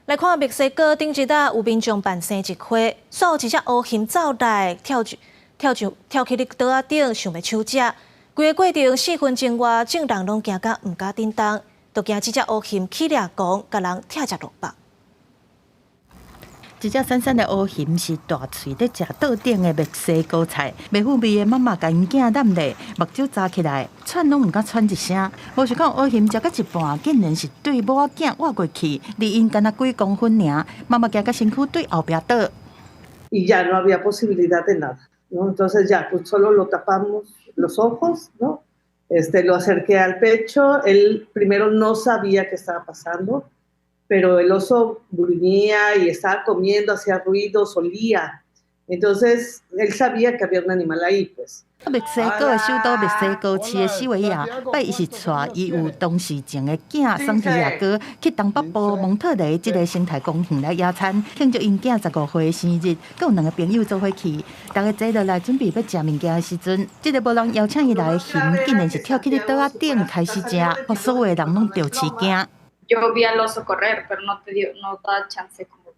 来看墨西哥顶一日有民众办生日会，煞有一只乌熊走来跳去你桌仔顶，想要抢食。规个过程4分钟外，众人拢惊甲唔敢叮当，就惊这只乌熊起掠狂，甲人拆食落腹。一只闪闪的乌熊是大喙在食桌顶的墨西哥菜，袂唬味的妈妈甲因囝揽咧，目睭扎起来，喘拢唔敢喘一声。无想到乌熊食到一半，竟然是对母仔囝挖过去，离因敢若几公分尔，妈妈惊甲身躯对后壁倒。Y ya no había posibilidad de nada, ¿no? Entonces ya, pues solo lo tapamos los ojos, ¿no? Lo acerqué al pecho, él primero no sabía qué estaba pasando, pero el oso gruñía y estaba comiendo, hacía ruidos, olía. Entonces, él sabía que había un animal ahí, pues. 墨西哥的首都墨西哥市的西维亚，拜伊是带伊有当事情的囝桑提亚哥去东北部蒙特雷这个生态公园来野餐，庆祝因囝15岁的生日，佮有2个朋友做伙去。大家坐落来准备要食物件的时阵，这个无人邀請伊來的熊，竟然是跳起你桌仔頂開始食，互所有的人拢着起驚。Yo vi al oso correr, pero no da chance como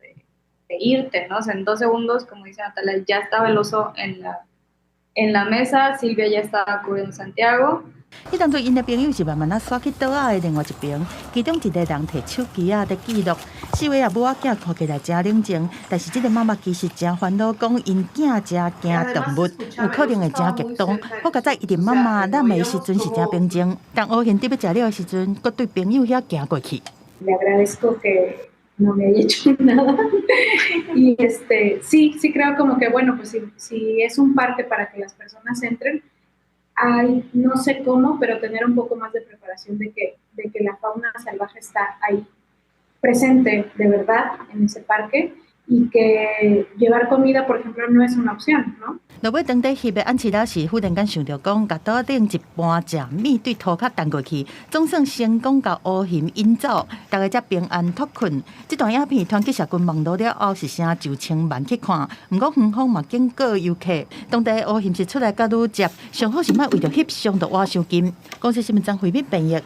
de irte, ¿no? O sea, en 2 segundos, como dice Natalia, ya estaba el oso en la mesa, Silvia ya estaba cubriendo Santiago. 迄当阵因的朋友是慢慢刷去桌仔的另外一边，其中一个人摕手机在记录。4位母仔囝看起来真冷静，但是这个妈妈其实真烦恼，讲因囝真惊动物，有可能会真激动。好佳在伊的妈妈揽的时阵是真平静，当乌熊伫要食了的时阵，佫对朋友遐行过去。Le agradezco que no me haya hecho nada. Y sí creo como que, bueno, pues si es un parque para que las personas entren, hay, no sé cómo, pero tener un poco más de preparación de que la fauna salvaje está ahí, presente de verdad en ese parque, y que llevar comida, por ejemplo, no es una opción, ¿no? 落尾当地翕的安琪拉时，忽然间想到讲，甲桌顶一盘食米对涂骹弹过去，总算成功甲乌熊引走，大家才平安脱困。这段影片传去社群网络了后，是声就千万去看。不过远方嘛警告游客，当地乌熊是出来甲愈接，上好是莫为着翕相就挖伤金。公司新闻张惠美编译。